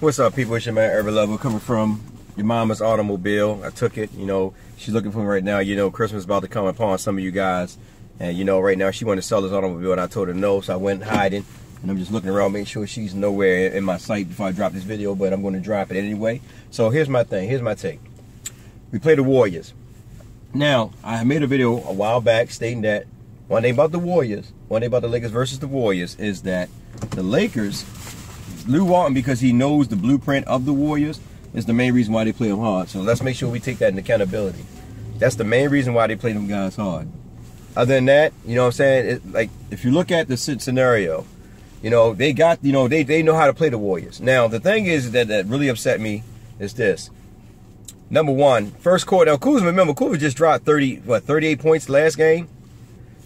What's up, people? It's your man, Urban Level, coming from your mama's automobile. I took it, you know, she's looking for me right now. You know, Christmas is about to come upon some of you guys. And, you know, right now she wanted to sell this automobile, and I told her no, so I went hiding. And I'm just looking around, making sure she's nowhere in my sight before I drop this video, but I'm going to drop it anyway. So here's my thing. Here's my take. We play the Warriors. Now, I made a video a while back stating that one thing about the Warriors, one thing about the Lakers versus the Warriors is that the Lakers, Lew Walton, because he knows the blueprint of the Warriors, is the main reason why they play them hard. So let's make sure we take that in accountability. That's the main reason why they play them guys hard. Other than that, you know what I'm saying? Like, if you look at the scenario, you know, they got, you know, they know how to play the Warriors. Now, the thing is that really upset me is this. Number one, first quarter. Now, Kuzma, remember, Kuzma just dropped 38 points last game.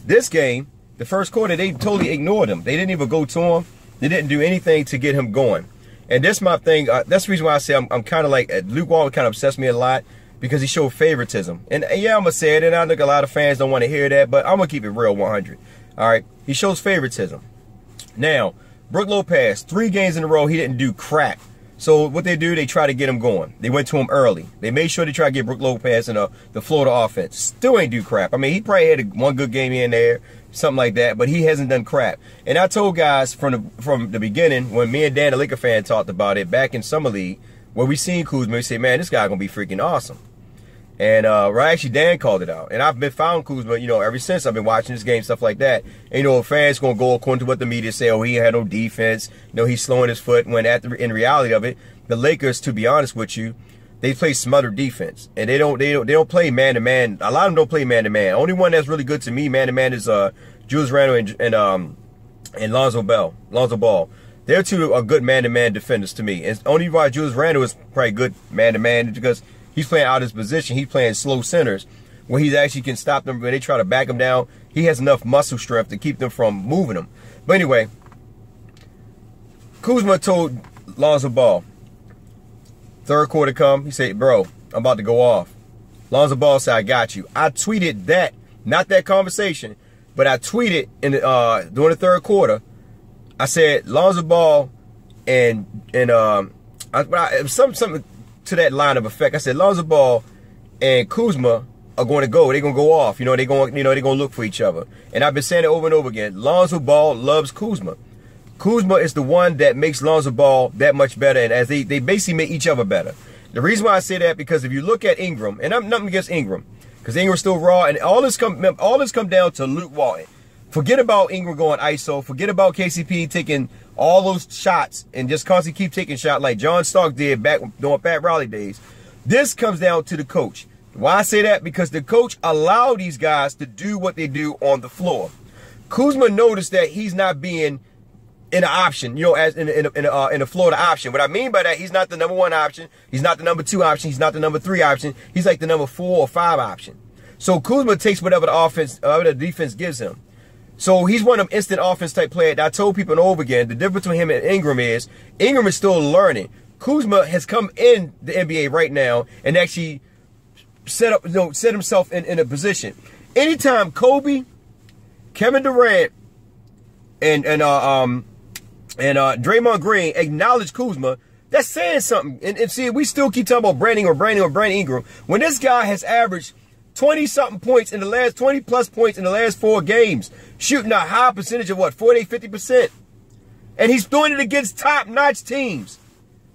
This game, the first quarter, they totally ignored him. They didn't even go to him. They didn't do anything to get him going. And that's my thing. That's the reason why I say I'm kind of like, Luke Walton kind of obsessed me a lot because he showed favoritism. And yeah, I'm going to say it, and I think a lot of fans don't want to hear that, but I'm going to keep it real 100. All right? He shows favoritism. Now, Brook Lopez, 3 games in a row, he didn't do crap. So what they do, they try to get him going. They went to him early. They made sure they try to get Brook Lopez in the Florida offense. Still ain't do crap. I mean, he probably had one good game in there, something like that, but he hasn't done crap. And I told guys from the beginning, when me and Dan, the Laker fan, talked about it back in Summer League, where we seen Kuzma, we say, man, this guy gonna be freaking awesome. And actually, Dan called it out. And I've been found Kuzma, you know, ever since I've been watching this game, stuff like that. And, you know, fans going to go according to what the media say, oh, he had no defense, you know, he's slowing his foot, when in reality of it, the Lakers, to be honest with you, they play smothered defense. And they don't play man-to-man. A lot of them don't play man-to-man. Only one that's really good to me, man-to-man, is Julius Randle and Lonzo Ball. They're two are good man-to-man defenders to me. And only why Julius Randle is probably good man-to-man because he's playing out of his position. He's playing slow centers where he actually can stop them when they try to back him down. He has enough muscle strength to keep them from moving him. But anyway, Kuzma told Lonzo Ball, third quarter come, he said, bro, I'm about to go off. Lonzo Ball said, I got you. I tweeted that, not that conversation, but I tweeted during the third quarter. I said Lonzo Ball and something to that line of effect. I said Lonzo Ball and Kuzma are going to go. They're going to go off. You know, they're going to look for each other. And I've been saying it over and over again. Lonzo Ball loves Kuzma. Kuzma is the one that makes Lonzo Ball that much better, and as they basically make each other better. The reason why I say that, because if you look at Ingram, and I'm nothing against Ingram, because Ingram's still raw, and all this come down to Luke Walton. Forget about Ingram going ISO. Forget about KCP taking all those shots and just constantly keep taking shots like John Stark did back during Pat Riley days. This comes down to the coach. Why I say that? Because the coach allowed these guys to do what they do on the floor. Kuzma noticed that he's not being in an option, you know, as in a Florida option. What I mean by that, he's not the number 1 option. He's not the number 2 option. He's not the number 3 option. He's like the number 4 or 5 option. So Kuzma takes whatever the defense gives him. So he's one of them instant offense type players. I told people over again, the difference between him and Ingram is still learning. Kuzma has come in the NBA right now and actually set himself in a position. Anytime Kobe, Kevin Durant, and Draymond Green acknowledge Kuzma, that's saying something. And see, we still keep talking about Brandon Ingram. When this guy has averaged 20-something points in the last 20-plus points in the last 4 games, shooting a high percentage of what, 48-50%, and he's doing it against top-notch teams.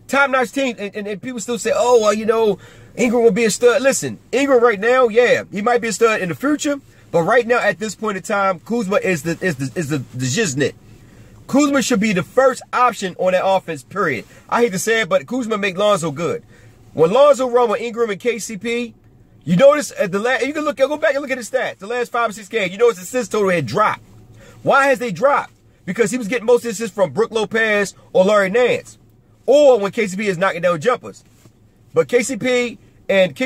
Top-notch teams, and people still say, oh, well, you know, Ingram will be a stud. Listen, Ingram right now, yeah, he might be a stud in the future, but right now at this point in time, Kuzma is the Jiznit. Kuzma should be the first option on that offense. Period. I hate to say it, but Kuzma make Lonzo good. When Lonzo run with Ingram and KCP. You notice at the last, you can go back and look at his stats. The last 5 or 6 games, you notice the assist total had dropped. Why has they dropped? Because he was getting most of the assists from Brook Lopez or Larry Nance, or when KCP is knocking down jumpers. But KCP and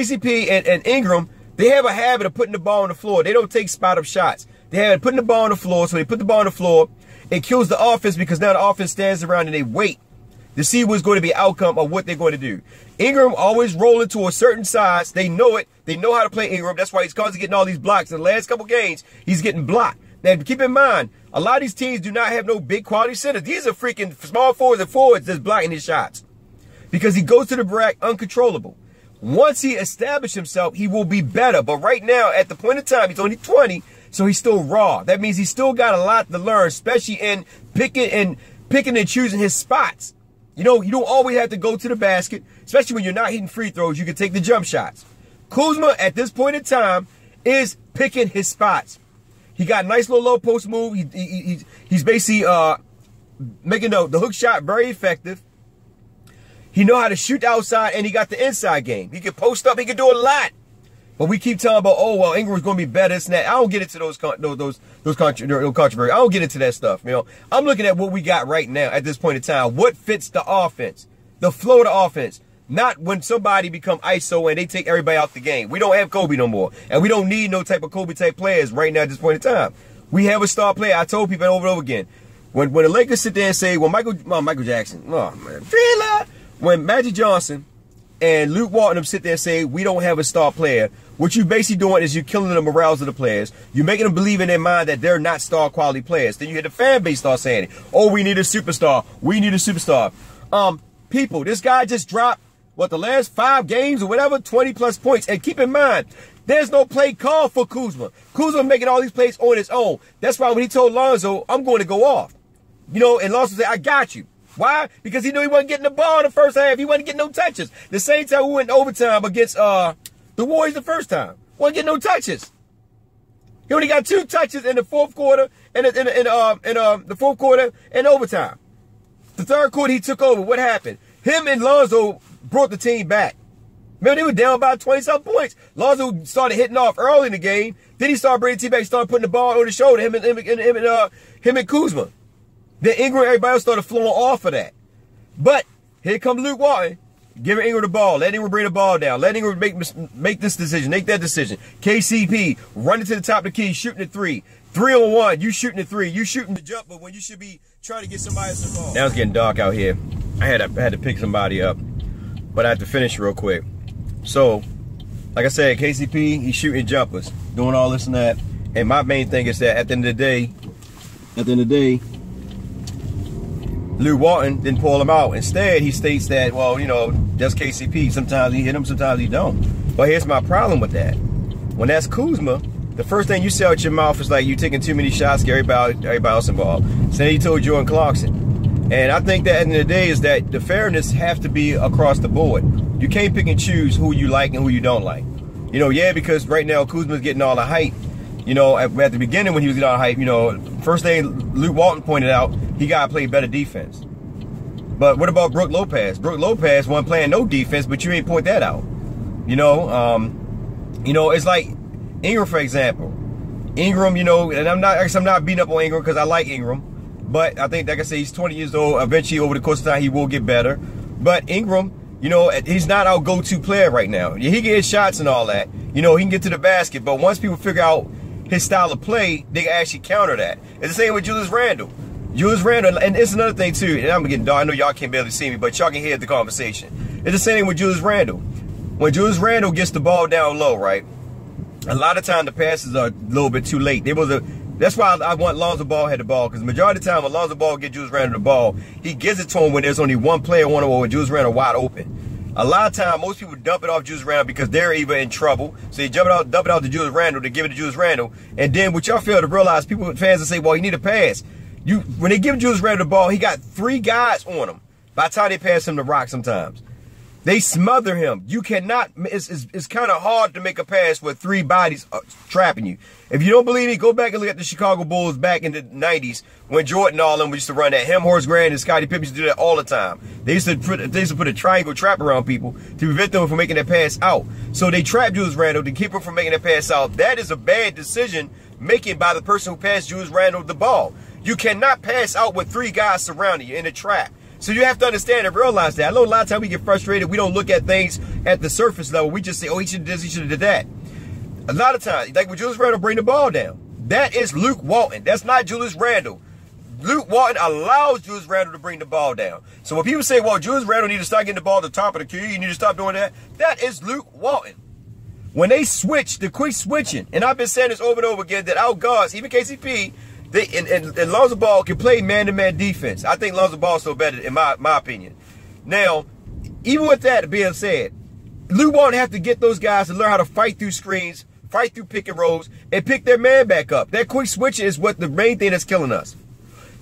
Ingram, they have a habit of putting the ball on the floor. They don't take spot up shots. They have putting the ball on the floor, so they put the ball on the floor. It kills the offense because now the offense stands around and they wait to see what's going to be the outcome of what they're going to do. Ingram always rolling to a certain size. They know it. They know how to play Ingram. That's why he's constantly getting all these blocks. In the last couple games, he's getting blocked. Now, keep in mind, a lot of these teams do not have no big quality centers. These are freaking small forwards and forwards that's blocking his shots. because he goes to the rack uncontrollable. Once he establishes himself, he will be better. But right now, at the point in time, he's only 20, so he's still raw. That means he's still got a lot to learn, especially in picking and choosing his spots. You know, you don't always have to go to the basket, especially when you're not hitting free throws. You can take the jump shots. Kuzma, at this point in time, is picking his spots. He got a nice little low post move. He's basically making the hook shot very effective. He know how to shoot outside, and he got the inside game. He can post up. He can do a lot. But we keep talking about, oh, well, Ingram's going to be better, this and that. I don't get into those controversy. I don't get into that stuff, you know. I'm looking at what we got right now at this point in time. What fits the offense, the flow of the offense. Not when somebody become ISO and they take everybody out the game. We don't have Kobe no more. And we don't need no type of Kobe-type players right now at this point in time. We have a star player. I told people over and over again. When the Lakers sit there and say, well, Michael Jackson, oh, man, Thriller. When Magic Johnson and Luke Walton sit there and say, we don't have a star player, what you're basically doing is you're killing the morals of the players. You're making them believe in their mind that they're not star quality players. Then you hear the fan base start saying it. Oh, we need a superstar. We need a superstar. People, this guy just dropped, what, the last 5 games or whatever, 20-plus points. And keep in mind, there's no play call for Kuzma. Kuzma making all these plays on his own. That's why when he told Lonzo, I'm going to go off. You know, and Lonzo said, I got you. Why? Because he knew he wasn't getting the ball in the first half. He wasn't getting no touches. The same time we went in overtime against the Warriors the first time. Wasn't getting no touches. He only got 2 touches in the fourth quarter and the fourth quarter and overtime. The third quarter he took over. What happened? Him and Lonzo brought the team back. Remember, they were down by 20-something points. Lonzo started hitting off early in the game. Then he started bringing the team back. He started putting the ball on the shoulder. Him and Kuzma. Then Ingram and everybody else started flowing off of that. But here comes Luke Walton, giving Ingram the ball, letting Ingram bring the ball down, letting Ingram make this decision, make that decision. KCP running to the top of the key, shooting the 3. 3-on-1, you shooting the 3, you shooting the jumper when you should be trying to get somebody else involved. Now it's getting dark out here. I had to pick somebody up, but I have to finish real quick. So, like I said, KCP, he's shooting jumpers, doing all this and that. And my main thing is that at the end of the day, Luke Walton didn't pull him out. Instead, he states that, well, you know, that's KCP. Sometimes he hit him, sometimes he don't. But here's my problem with that. When that's Kuzma, the first thing you say out your mouth is like, you're taking too many shots, get everybody else involved. So then he told Jordan Clarkson. And I think that at the end of the day is that the fairness have to be across the board. You can't pick and choose who you like and who you don't like. You know, yeah, because right now Kuzma's getting all the hype. You know, at the beginning when he was getting all the hype, you know, first thing Luke Walton pointed out, he got to play better defense. But what about Brook Lopez? Brook Lopez wasn't playing no defense, but you ain't point that out. You know, it's like Ingram, for example. Ingram, you know, and I'm not beating up on Ingram because I like Ingram. But I think, like I say, he's 20 years old. Eventually, over the course of time, he will get better. But Ingram, you know, he's not our go-to player right now. He can get shots and all that. You know, he can get to the basket. But once people figure out his style of play, they can actually counter that. It's the same with Julius Randle. Julius Randle, and it's another thing too, and I'm getting dark. I know y'all can't barely see me, but y'all can hear the conversation. It's the same thing with Julius Randle. When Julius Randle gets the ball down low, right, a lot of time the passes are a little bit too late. That's why I want Lonzo Ball had the ball, because the majority of the time when Lonzo Ball gets Julius Randle the ball, he gives it to him when there's only one player on-on-one with Julius Randle wide open. A lot of time, most people dump it off Julius Randle because they're either in trouble. So they dump it out to Julius Randle to give it to Julius Randle. And then what y'all fail to realize, fans will say, well, he need a pass. When they give Julius Randle the ball, he got 3 guys on him. By the time they pass him the rock sometimes. They smother him. You cannot, it's kind of hard to make a pass with 3 bodies trapping you. If you don't believe me, go back and look at the Chicago Bulls back in the 90s when Jordan and all of them used to run that. Him, Horace Grant, and Scottie Pippen used to do that all the time. They used to put a triangle trap around people to prevent them from making that pass out. So they trapped Julius Randle to keep him from making that pass out. That is a bad decision making by the person who passed Julius Randle the ball. You cannot pass out with 3 guys surrounding you in a trap. So you have to understand and realize that. I know a lot of times we get frustrated. We don't look at things at the surface level. We just say, oh, he should have did this, he should have did that. A lot of times, like when Julius Randle bring the ball down, that is Luke Walton. That's not Julius Randle. Luke Walton allows Julius Randle to bring the ball down. So when people say, well, Julius Randle need to start getting the ball at the top of the key, you need to stop doing that, that is Luke Walton. When they switch, the quick switching, and I've been saying this over and over again, that our guards, even KCP, and Lonzo Ball can play man-to-man defense. I think Lonzo Ball is still better, in my opinion. Now, even with that being said, Luke Walton have to get those guys to learn how to fight through screens, fight through pick and rolls, and pick their man back up. That quick switching is what the main thing that's killing us.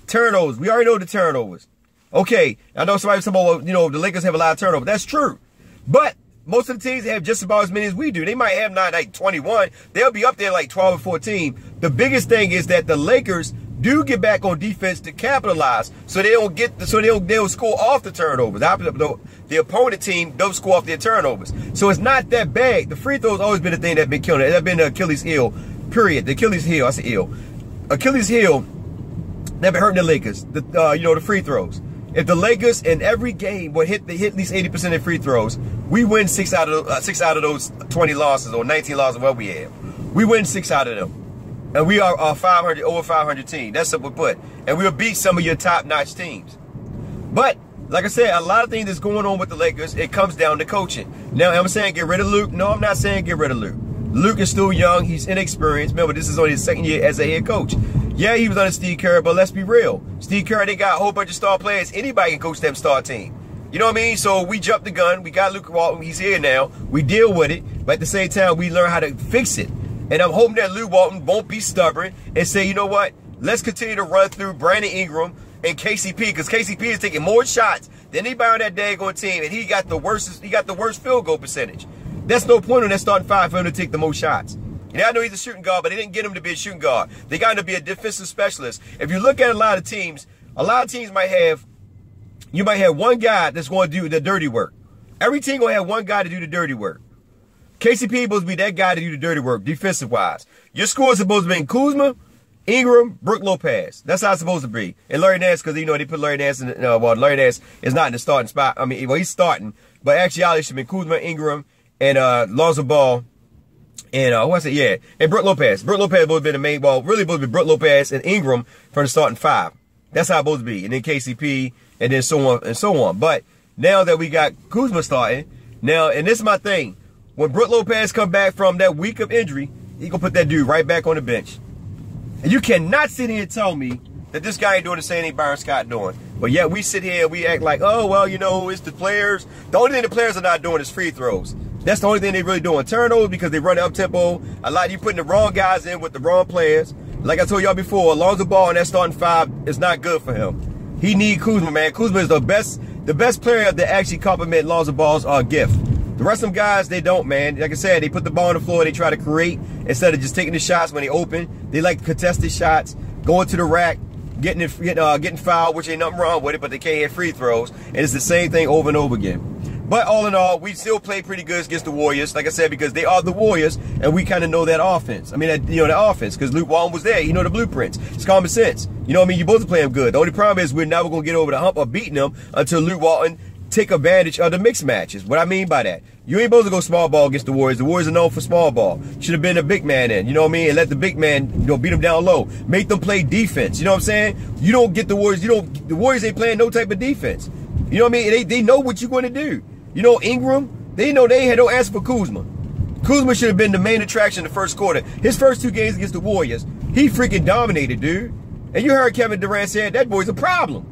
Turnovers. We already know the turnovers. Okay, I know somebody was talking about, you know, the Lakers have a lot of turnovers. That's true. But most of the teams have just about as many as we do. They might have not like 21. They'll be up there like 12 or 14. The biggest thing is that the Lakers do get back on defense to capitalize, so they don't score off the turnovers. The opponent team don't score off their turnovers. So it's not that bad. The free throws always been the thing that's been killing it. That's been the Achilles heel, period. The Achilles heel, I say ill. Achilles heel that been hurting the Lakers. You know, the free throws. If the Lakers in every game would hit at least 80% of free throws, we win 6 out of those 20 losses or 19 losses, what we have. We win 6 out of them. And we are a 500, over 500 team. That's simple put. And we'll beat some of your top-notch teams. But, like I said, a lot of things that's going on with the Lakers, it comes down to coaching. Now, I'm saying get rid of Luke. No, I'm not saying get rid of Luke. Luke is still young. He's inexperienced. Remember, this is only his second year as a head coach. Yeah, he was under Steve Kerr, but let's be real. Steve Kerr, they got a whole bunch of star players. Anybody can coach them star team. You know what I mean? So we jumped the gun. We got Luke Walton. He's here now. We deal with it. But at the same time, we learn how to fix it. And I'm hoping that Luke Walton won't be stubborn and say, you know what? Let's continue to run through Brandon Ingram and KCP, because KCP is taking more shots than anybody on that daggone team, and he got the worst field goal percentage. That's no point on that starting five for him to take the most shots. And I know he's a shooting guard, but they didn't get him to be a shooting guard. They got him to be a defensive specialist. If you look at a lot of teams might have, you might have one guy that's going to do the dirty work. Every team going to have one guy to do the dirty work. KCP is supposed to be that guy to do the dirty work, defensive-wise. Your score is supposed to be Kuzma, Ingram, Brook Lopez. That's how it's supposed to be. And Larry Nance, because, you know, they put Larry Nance in well, Larry Nance is not in the starting spot. I mean, well, he's starting. But actually, it should be Kuzma, Ingram, and Lonzo Ball, and and Brook Lopez. Brook Lopez supposed to be the main ball. Really supposed to be Brook Lopez and Ingram from the starting five. That's how it's supposed to be. And then KCP, and then so on and so on. But now that we got Kuzma starting, now, and this is my thing. When Brook Lopez come back from that week of injury, he gonna put that dude right back on the bench. And you cannot sit here and tell me that this guy ain't doing the same thing Byron Scott doing. But yet we sit here and we act like, oh, well, you know, it's the players. The only thing the players are not doing is free throws. That's the only thing they really doing. Turnovers, because they run up tempo. A lot of you putting the wrong guys in with the wrong players. Like I told y'all before, Lonzo Ball in that starting five is not good for him. He need Kuzma, man. Kuzma is the best player that actually complement Lonzo Ball's gift. The rest of them guys, they don't, man. Like I said, they put the ball on the floor. They try to create instead of just taking the shots when they open. They like contested shots, going to the rack, getting fouled, which ain't nothing wrong with it, but they can't hit free throws. And it's the same thing over and over again. But all in all, we still play pretty good against the Warriors, like I said, because they are the Warriors, and we kind of know that offense. I mean, the offense, because Luke Walton was there. You know the blueprints. It's common sense. You know what I mean? You both are playing good. The only problem is we're never going to get over the hump of beating them until Luke Walton take advantage of the mixed matches. What I mean by that, you ain't supposed to go small ball against the Warriors. The Warriors are known for small ball. Should have been a big man in, you know what I mean? And let the big man, you know, beat them down low. Make them play defense, you know what I'm saying? You don't get the Warriors, the Warriors ain't playing no type of defense. You know what I mean? They know what you're going to do. You know, Ingram, they know they had no answer for Kuzma. Kuzma should have been the main attraction in the first quarter. His first 2 games against the Warriors, he freaking dominated, dude. And you heard Kevin Durant say that boy's a problem.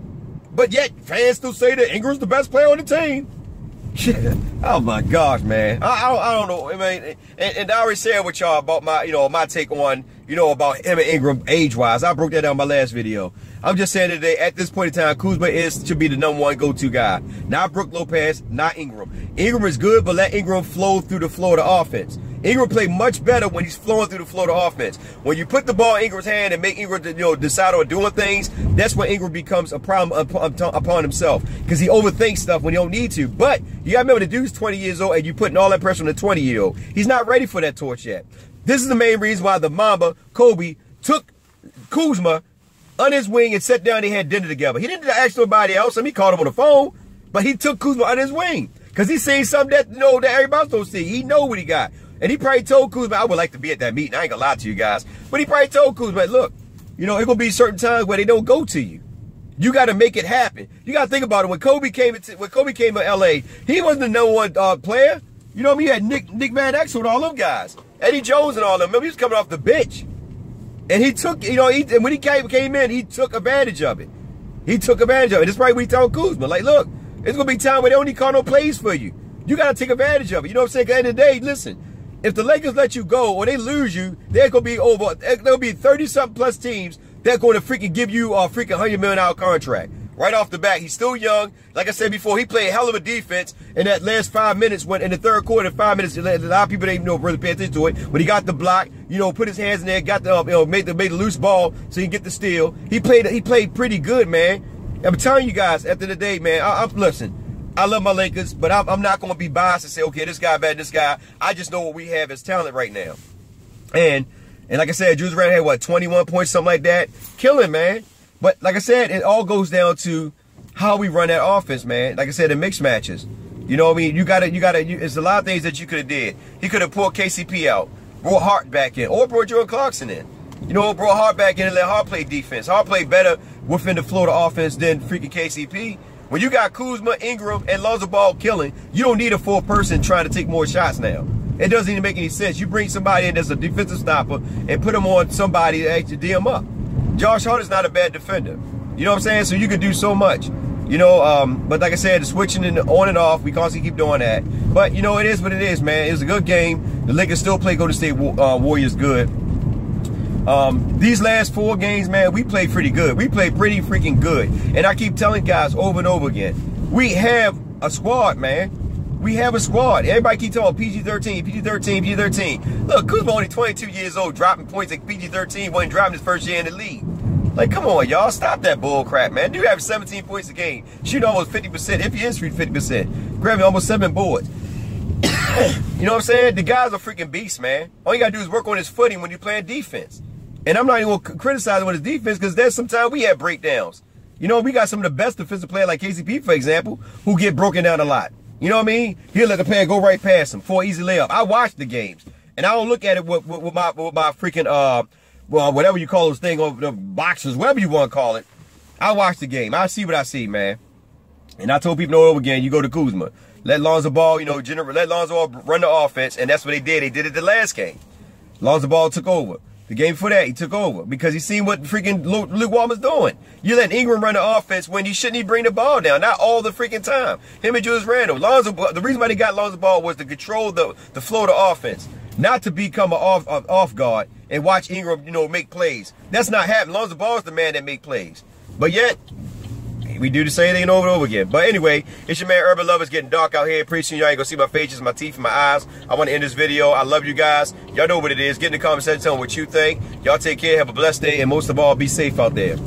But yet, fans still say that Ingram's the best player on the team. Oh my gosh, man. I don't know. I mean, and I already said with y'all about my, my take on, about him and Ingram age-wise. I broke that down in my last video. I'm just saying today, at this point in time, Kuzma should be the #1 go-to guy. Not Brook Lopez, not Ingram. Ingram is good, but let Ingram flow through the flow of the offense. Ingram play much better when he's flowing through the flow of the offense. When you put the ball in Ingram's hand and make Ingram, decide on doing things, that's when Ingram becomes a problem upon himself, because he overthinks stuff when he don't need to. But you gotta remember, the dude's 20 years old, and you putting all that pressure on the 20-year-old. He's not ready for that torch yet. This is the main reason why the Mamba, Kobe, took Kuzma on his wing and sat down and they had dinner together. He didn't ask nobody else. I mean, he called him on the phone, but he took Kuzma on his wing because he seen something that, that everybody else don't see. He know what he got. And he probably told Kuzma, I would like to be at that meeting. I ain't gonna lie to you guys. But he probably told Kuzma, look, it's gonna be certain times where they don't go to you. You got to make it happen. You got to think about it. When Kobe came to LA, he wasn't the #1 player. You know what I mean? You had Nick Van Exel and all them guys. Eddie Jones and all them. Remember, he was coming off the bench. And he took, and when he came in, he took advantage of it. He took advantage of it. That's right, we told Kuzma, like, look, It's going to be time where they don't need call no plays for you. You got to take advantage of it. You know what I'm saying? 'Cause at the end of the day, listen, if the Lakers let you go or they lose you, they're going to be over. There'll be 30-something plus teams that are going to freaking give you a freaking $100 million contract. Right off the bat, he's still young. Like I said before, he played a hell of a defense in that last 5 minutes. When in the third quarter, 5 minutes, a lot of people didn't really pay attention to it. When he got the block, put his hands in there, got the made the loose ball so he can get the steal. He played pretty good, man. I'm telling you guys, at the end of the day, man, listen. I love my Lakers, but I'm not going to be biased and say, okay, this guy bad, this guy. I just know what we have as talent right now. And like I said, Julius Randle had, what, 21 points, something like that? Killing, man. But like I said, it all goes down to how we run that offense, man. Like I said, in mixed matches. You know what I mean? It's a lot of things that you could have did. He could have pulled KCP out, brought Hart back in, or brought Jordan Clarkson in. Brought Hart back in and let Hart play defense. Hart played better within the Florida offense than freaking KCP. When you got Kuzma, Ingram, and Lonzo Ball killing, you don't need a full person trying to take more shots now. It doesn't even make any sense. You bring somebody in that's a defensive stopper and put them on somebody to actually D him up. Josh Hart is not a bad defender. You know what I'm saying? So you can do so much. But like I said, the switching on and off, we constantly keep doing that. But, it is what it is, man. It was a good game. The Lakers still play Golden State Warriors good. These last 4 games, man, we played pretty good. We played pretty freaking good. And I keep telling guys over and over again, we have a squad, man. We have a squad. Everybody keep talking PG-13, PG-13, PG-13. Look, Kuzma only 22 years old, dropping points at PG-13, wasn't dropping his first year in the league. Like, come on, y'all. Stop that bull crap, man. Dude averaged 17 points a game. Shooting almost 50%. If he is shooting 50%. Grabbing almost 7 boards. You know what I'm saying? The guy's a freaking beast, man. All you got to do is work on his footing when you're playing defense. And I'm not even going to criticize him on his defense because there's sometimes we have breakdowns. We got some of the best defensive players like KCP, for example, who get broken down a lot. You know what I mean? He'll let the player go right past him for an easy layup. I watch the games. And I don't look at it with my freaking, well, whatever you call those things, the boxers, whatever you want to call it. I watch the game. I see what I see, man. And I told people over again, you go to Kuzma. Let Lonzo Ball, let Lonzo run the offense. And that's what they did. They did it the last game. Lonzo Ball took over. The game before that, he took over because he seen what freaking Luke Walton's doing. You let Ingram run the offense when you shouldn't even bring the ball down. Not all the freaking time. Him and Julius Randle. The reason why they got Lonzo Ball was to control the flow of the offense. Not to become an off guard and watch Ingram, make plays. That's not happening. Lonzo Ball is the man that make plays. But yet, we do the same thing over and over again. But anyway, it's your man Urban Love. It's getting dark out here. Pretty soon y'all ain't gonna see my faces, my teeth, and my eyes. I want to end this video. I love you guys. Y'all know what it is. Get in the comment section, tell me what you think. Y'all take care. Have a blessed day. And most of all, be safe out there.